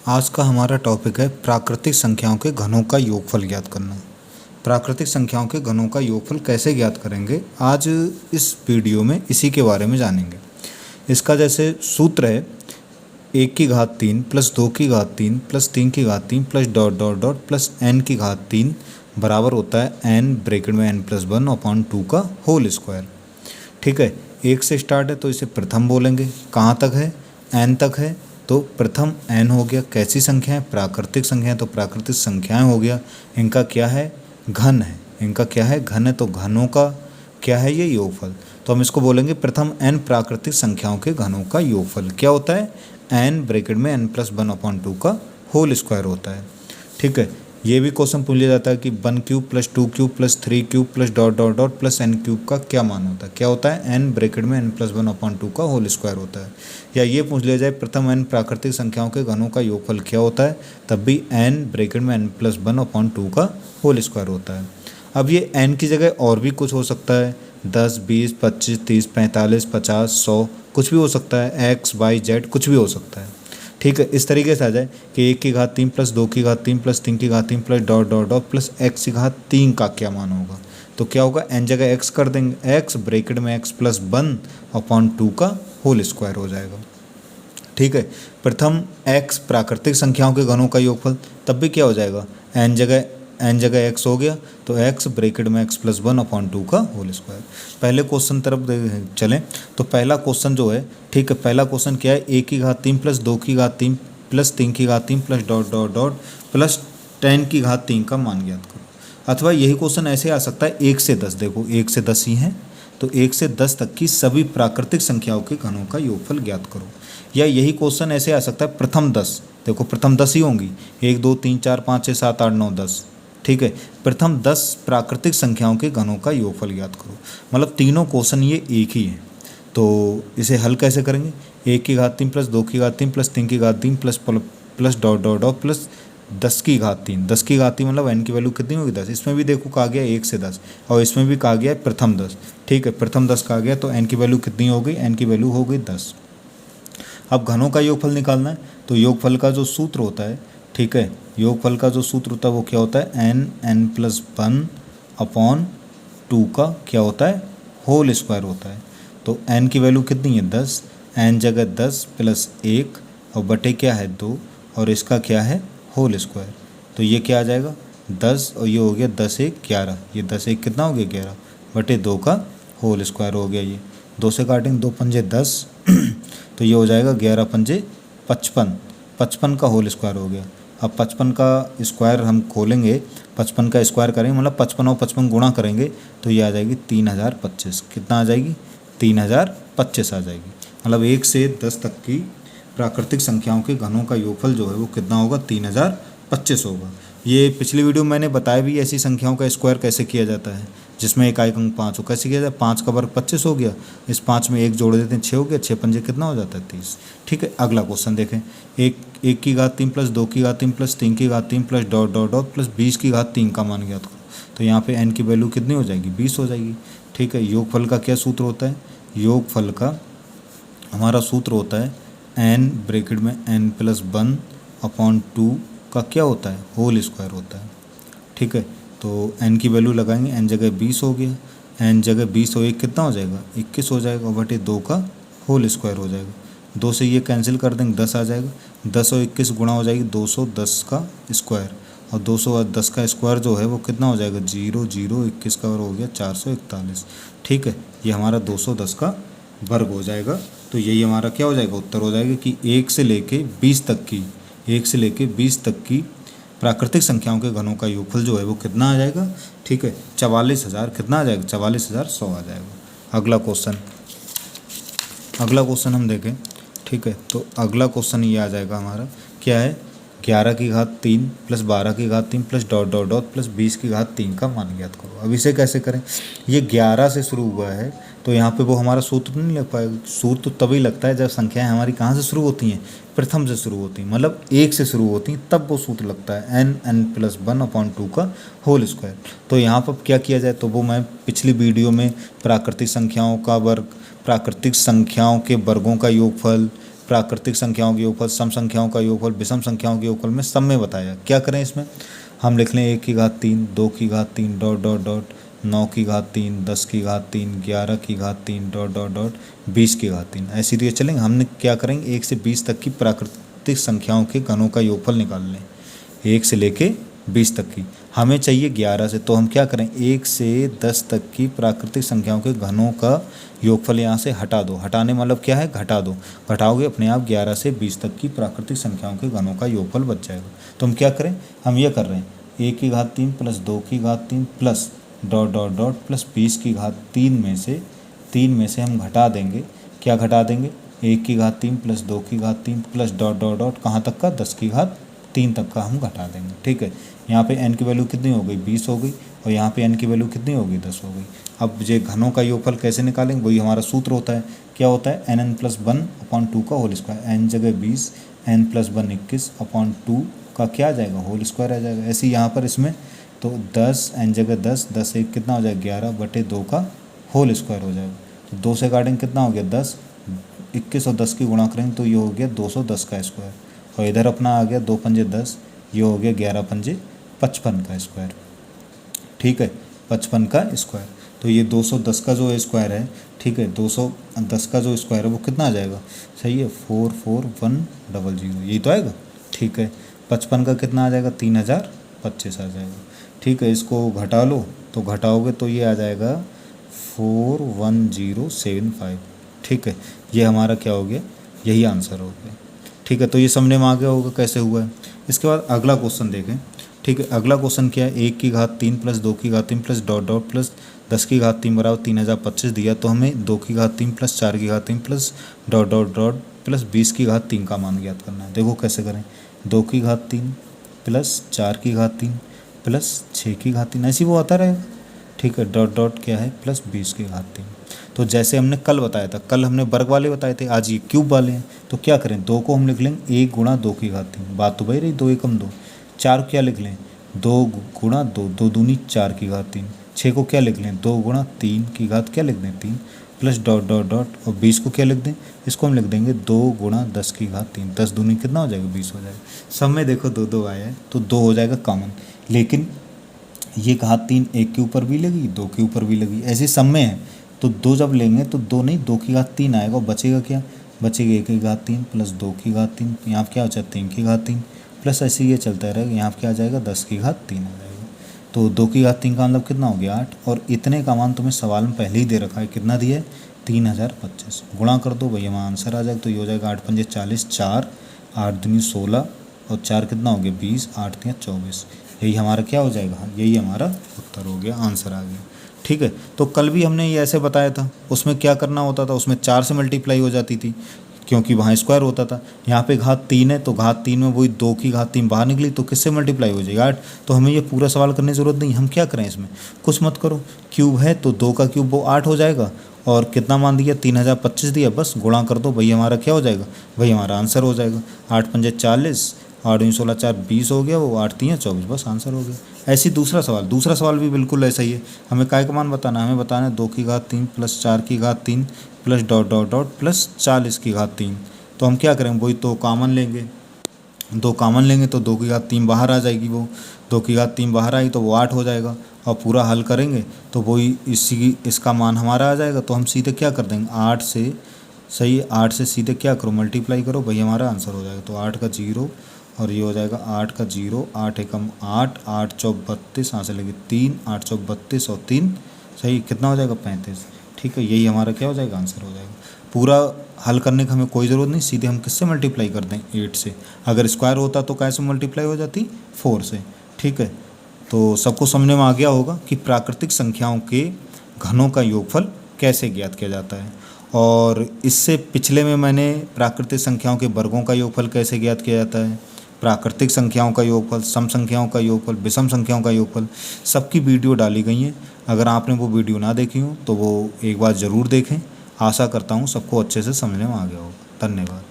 आज का हमारा टॉपिक है प्राकृतिक संख्याओं के घनों का योगफल ज्ञात करना। प्राकृतिक संख्याओं के घनों का योगफल कैसे ज्ञात करेंगे, आज इस वीडियो में इसी के बारे में जानेंगे। इसका जैसे सूत्र है 1 की घात 3 प्लस 2 की घात 3 प्लस 3 की घात 3 plus dot dot dot plus n की घात 3 बराबर होता है n ब्रैकेट में n+1/2 का होल स्क्वायर। ठीक है, 1 से स्टार्ट है तो इसे प्रथम बोलेंगे। कहाँ तक है? n तक है तो प्रथम n हो गया। कैसी संख्या है? प्राकृतिक संख्या है तो प्राकृतिक संख्याएं हो गया। इनका क्या है? घन है। इनका क्या है? घन है। तो घनों का क्या है? ये योगफल। तो हम इसको बोलेंगे प्रथम n प्राकृतिक संख्याओं के घनों का योगफल। क्या होता है? n ब्रैकेट में n+1/2 का होल स्क्वायर होता है। ठीक है, ये भी क्वेश्चन पूछ लिया जाता है कि 1 cube plus 2 cube plus 3 cube plus dot dot dot plus n cube का क्या मान होता है? क्या होता है? n ब्रैकेट में n+1/2 का होल स्क्वायर होता है। या ये पूछ लिया जाए प्रथम n प्राकृतिक संख्याओं के घनों का योगफल क्या होता है, तब भी n ब्रैकेट में n+1/2 का होल स्क्वायर होता है। अब ये n की जगह और भी कुछ हो सकता है, 10, 20, 25, 30, 45, 50, 100 कुछ भी हो सकता है, x, y, z कुछ भी हो सकता है। ठीक है, इस तरीके से आ जाए कि 1 की घात 3 प्लस 2 की घात 3 प्लस 3 की घात 3 plus dot dot dot plus x की घात 3 का क्या मान होगा। तो क्या होगा? n जगह x कर देंगे, x ब्रैकेट में x+1/2 का होल स्क्वायर हो जाएगा। ठीक है, प्रथम x प्राकृतिक संख्याओं के घनों का योगफल, तब भी क्या हो जाएगा? n जगह x हो गया तो x ब्रैकेट में x+1/2 का होल स्क्वायर। पहले क्वेश्चन तरफ चलें तो पहला क्वेश्चन जो है, ठीक है, पहला क्वेश्चन क्या है? 1 की घात 3 प्लस 2 की घात 3 प्लस 3 की घात 3 plus dot dot dot plus 10 की घात 3 का मान ज्ञात करो। अथवा यही क्वेश्चन ऐसे आ सकता है 1 से 10। देखो 1 से 10 ही है तो 1 से 10 तक की सभी प्राकृतिक संख्याओं के घनों का योगफल ज्ञात करो। या यही क्वेश्चन ऐसे आ सकता है प्रथम 10। देखो प्रथम 10 ही होंगी, 1 2 3 4 5 6 7 8 9 10। ठीक है, प्रथम 10 प्राकृतिक संख्याओं के घनों का योगफल ज्ञात करो। मतलब तीनों क्वेश्चन ये एक ही है। तो इसे हल कैसे करेंगे? 1 की घात 3 प्लस 2 की घात 3 प्लस 3 की घात 3 plus dot dot dot plus 10 की घात 3। 10 की घात 3 मतलब n की वैल्यू कितनी होगी? 10। इसमें भी देखो कहा गया 1 से 10 और इसमें भी कहा गया है प्रथम 10। ठीक है, प्रथम 10 कहा गया तो n की वैल्यू कितनी हो गई? n की वैल्यू हो गई 10। अब घनों का योगफल निकालना है तो योगफल का जो सूत्र होता है, ठीक है, योगफल का जो सूत्र होता है वो क्या होता है? n+1/2 का क्या होता है? होल स्क्वायर होता है। तो n की वैल्यू कितनी है? 10। n जगह 10 प्लस 1 और बटे क्या है? 2 और इसका क्या है? Whole square. तो ये क्या आ जाएगा? 10 और ये हो गया 10 1 11। ये 10 1 कितना हो गया? 11 बटे 2 का होल स्क्वायर हो गया। ये 2 से काटेंगे, 2 पंजे 10 तो ये हो जाएगा 11 पंजे 55। 55 का होल स्क्वायर हो गया। अब 55 का स्क्वायर हम खोलेंगे, 55 का स्क्वायर करेंगे मतलब 55 और 55 गुणा करेंगे तो ये आ जाएगी 3025। कितना आ जाएगी? 3025 आ जाएगी। मतलब 1 से 10 तक की प्राकृतिक संख्याओं के घनों का योगफल जो है वो कितना होगा? 3025 होगा। ये पिछली वीडियो में मैंने बताया भी ऐसी संख्याओं का स्क्वायर कैसे किया जाता है जिसमें इकाई अंक 5 हो। कैसे किया जाए? 5 का वर्ग 25 हो गया, इस 5 में 1 जोड़ देते हैं 6 हो गया, 6 पंजे कितना हो जाता है? 30। ठीक है, अगला क्वेश्चन देखें। 1 की घात 3 प्लस 2 की घात 3 प्लस 3 की घात 3 plus dot dot dot plus 20 की घात 3 का मान ज्ञात करो। तो यहाँ पे n की वैल्यू कितनी हो जाएगी? 20 हो जाएगी। ठीक है, योगफल का क्या सूत्र होता है? योगफल का हमारा सूत्र होता है n ब्रैकेट में n+1/2 का क्या होता है? होल स्क्वायर होता है। ठीक है, तो n की वैल्यू लगाएंगे, n जगह 20 हो गया, n जगह 20 हो 1 कितना हो जाएगा? 21 हो जाएगा बटे 2 का होल स्क्वायर हो जाएगा। 2 से ये कैंसिल कर देंगे, 10 आ जाएगा। 10 और 21 गुणा हो जाएगी 210 का स्क्वायर और 210 का स्क्वायर जो है वो कितना हो जाएगा? 0 0 21 का वर्ग हो गया 441। ठीक है, ये हमारा 210 का वर्ग हो जाएगा। तो यही हमारा क्या हो जाएगा? उत्तर हो जाएगा कि 1 से लेके 20 तक की प्राकृतिक संख्याओं के घनों का योगफल जो है वो कितना आ जाएगा? ठीक है, 44,000 कितना आ जाएगा? 44,100 आ जाएगा। अगला क्वेश्चन हम देखें। ठीक है, तो अगला क्वेश्चन ये आ जाएगा हमारा, क्या है? 11 की घात 3 प्लस 12 की घात 3 plus dot dot dot plus 20 की घात 3 का मान ज्ञात करो। अब इसे कैसे करें? ये 11 से शुरू हुआ है तो यहाँ पे वो हमारा सूत्र नहीं लग पाएगा। सूत्र तो तभी लगता है जब संख्याएं हमारी कहाँ से शुरू होती हैं? प्रथम से शुरू होती हैं, मतलब 1 से शुरू होती हैं, तब वो सूत्र लगता है n+1/2 का होल स्क्वायर। तो यहाँ पर क्या किया जाए? तो वो मैं पिछली वीडियो में प्राकृतिक संख्याओं का वर्ग, प्राकृतिक संख्याओं के वर्गों का योगफल, प्राकृतिक संख्याओं के योगफल, सम संख्याओं का योगफल, विषम संख्याओं के योगफल में सब में बताया। क्या करें इसमें, हम लिख लें 1 की घात 3, 2 की घात 3 डॉट डॉट डॉट, 9 की घात 3, 10 की घात 3, 11 की घात 3 डॉट डॉट डॉट, 20 की घात 3, ऐसी तो ये चलेंगे। हमने क्या करेंगे, 1 से 20 तक की प्राकृतिक संख्याओं के घनों का योगफल निकाल लें, 1 से लेके 20 तक की। हमें चाहिए 11 से, तो हम क्या करें, 1 से 10 तक की प्राकृतिक संख्याओं के घनों का योगफल यहाँ से हटा दो। हटाने मतलब क्या है, घटा दो। घटाओगे अपने आप 11 से 20 तक की प्राकृतिक संख्याओं के घनों का योगफल बच जाएगा। तो हम क्या करें, हम ये कर रहे हैं 1 की घात 3 प्लस 2 की घात 3 plus dot dot dot plus 20 की घात 3 में से हम घटा देंगे। क्या घटा देंगे, 1 की घात 3 प्लस 2 की घात 3 प्लस डॉट डॉट डॉट कहाँ तक का, 10 की घात 3 तक का हम घटा देंगे। ठीक है, यहाँ पे n की वैल्यू कितनी हो गई, 20 हो गई, और यहाँ पे n की वैल्यू कितनी होगी, 10 हो गई। अब ये घनों का योगफल कैसे निकालेंगे, वही हमारा सूत्र होता है। क्या होता है, nn+1/2 का होल स्क्वायर, n जगह 20, n+1 21/2 का क्या आ जाएगा, होल स्क्वायर आ जाएगा। ऐसे यहाँ पर इसमें तो 10, n जगह 10, 10 एक कितना हो जाएगा, 11/2 का होल स्क्वायर हो जाएगा। तो 2 से काटेंगे कितना हो गया, 10, 21 और 10 की गुणा करेंगे तो ये हो गया 210 का स्क्वायर, और इधर अपना आ गया 2 पंजे 10, ये हो गया 11 पंजे 55 का स्क्वायर। ठीक है, 55 का स्क्वायर। तो ये 210 का जो स्क्वायर है, ठीक है, 210 का जो स्क्वायर है वो कितना आ जाएगा, सही है, 44100, यही तो आएगा। ठीक है, 55 का कितना आ जाएगा, 3025 आ जाएगा। ठीक है, इसको घटा लो, तो घटाओगे तो ये आ जाएगा 41075। ठीक है, ये हमारा क्या हो गया, यही आंसर हो गया। ठीक है, तो ये समझने में आ गया होगा कैसे हुआ है। इसके बाद अगला क्वेश्चन देखें। ठीक है, अगला क्वेश्चन क्या है, 1 की घात 3 प्लस 2 की घात 3 प्लस डॉट डॉट प्लस 10 की घात 3 बराबर 3025 दिया। तो हमें 2 की घात 3 प्लस 4 की घात 3 plus dot dot dot plus 20 की घात 3 का मान ज्ञात करना है। देखो कैसे करें, 2 की घात 3 प्लस 4 की घात 3 प्लस 6 की घात 3, ऐसे वो आता रहेगा। ठीक है, डॉट डॉट क्या है, प्लस 20 की घात 3। तो जैसे हमने कल बताया था, कल हमने वर्ग वाले बताए थे, आज ये क्यूब वाले हैं। तो क्या करें, 2 को हम लिख लेंगे 1 गुणा 2 की घात 3, बात तो भाई रही 2 एकम 2। 4 क्या लिख लें, 2 गुणा 2, 2 दूनी 4 की घात 3। 6 को क्या लिख लें, 2 गुणा 3 की घात क्या लिख दें, 3 प्लस डॉट डॉट डॉट, और 20 को क्या लिख दें, इसको हम लिख देंगे 2 गुणा 10 की घात 3। 10 दूनी कितना हो जाएगा, 20 हो जाएगा। सब में देखो 2 2 आया है तो 2 हो जाएगा कॉमन, लेकिन ये घात 3 1 के ऊपर भी लगी, 2 के ऊपर भी लगी, ऐसे सब में है। तो 2 जब लेंगे तो 2 नहीं, 2 की घात 3 आएगा, और बचेगा क्या, बचेगा 1 की घात 3 प्लस 2 की घात 3, यहाँ पर क्या हो जाएगा 3 की घात 3 प्लस ऐसे ये चलता रहेगा, यहाँ पर क्या आ जाएगा 10 की घात 3 आ जाएगा। तो 2 की घात 3 का मतलब कितना हो गया 8, और इतने का मान तुम्हें सवाल में पहले ही दे रखा है, कितना दिया है 3025। गुणा कर दो भैया, हमारा आंसर आ जाएगा। तो ये हो जाएगा 8 पंजे 40, 4 8 दूनी 16, और 4 कितना हो गया 20, 8 3 24, यही हमारा क्या हो जाएगा, यही हमारा उत्तर हो गया, आंसर आ गया। ठीक है, तो कल भी हमने ये ऐसे बताया था, उसमें क्या करना होता था, उसमें 4 से मल्टीप्लाई हो जाती थी क्योंकि वहाँ स्क्वायर होता था। यहाँ पे घात 3 है, तो घात 3 में वही 2 की घात 3 बाहर निकली, तो किससे मल्टीप्लाई हो जाएगा 8। तो हमें ये पूरा सवाल करने की ज़रूरत नहीं, हम क्या करें इसमें, कुछ मत करो, क्यूब है तो 2 का क्यूब वो 8 हो जाएगा, और कितना मान दिया 3025 दिया, बस गुणा कर दो भई, हमारा क्या हो जाएगा, वही हमारा आंसर हो जाएगा। 8 पंजे 40, 8 दूनी 16, 4 20 हो गया, वो 8 3 24, बस आंसर हो गया। ऐसी दूसरा सवाल भी बिल्कुल ऐसा ही है। हमें काय का मान बताना है, हमें बताना है 2 की घात 3 प्लस 4 की घात 3 plus dot dot dot plus 40 की घात 3। तो हम क्या करेंगे, वही तो कॉमन लेंगे, 2 कॉमन लेंगे तो 2 की घात 3 बाहर आ जाएगी, वो 2 की घात 3 बाहर आई तो वो 8 हो जाएगा, और पूरा हल करेंगे तो वही इसका मान हमारा आ जाएगा। तो हम सीधे क्या कर देंगे, 8 से, सही है, 8 से सीधे क्या करो, मल्टीप्लाई करो, वही हमारा आंसर हो जाएगा। तो 8 का 0, और ये हो जाएगा 8 का 0, 8 एकम 8, 8 चौक 32, यहाँ से लगे 3, 8 चौक 32 और 3, सही, कितना हो जाएगा 35। ठीक है, यही हमारा क्या हो जाएगा, आंसर हो जाएगा। पूरा हल करने की हमें कोई ज़रूरत नहीं, सीधे हम किससे मल्टीप्लाई कर दें, 8 से। अगर स्क्वायर होता तो कैसे मल्टीप्लाई हो जाती, 4 से। ठीक है, तो सबको समझने में आ गया होगा कि प्राकृतिक संख्याओं के घनों का योगफल कैसे ज्ञात किया जाता है। और इससे पिछले में मैंने प्राकृतिक संख्याओं के वर्गों का योगफल कैसे ज्ञात किया जाता है, प्राकृतिक संख्याओं का योगफल, सम संख्याओं का योगफल, विषम संख्याओं का योगफल, सबकी वीडियो डाली गई हैं। अगर आपने वो वीडियो ना देखी हो तो वो एक बार ज़रूर देखें। आशा करता हूँ सबको अच्छे से समझने में आ गया होगा। धन्यवाद।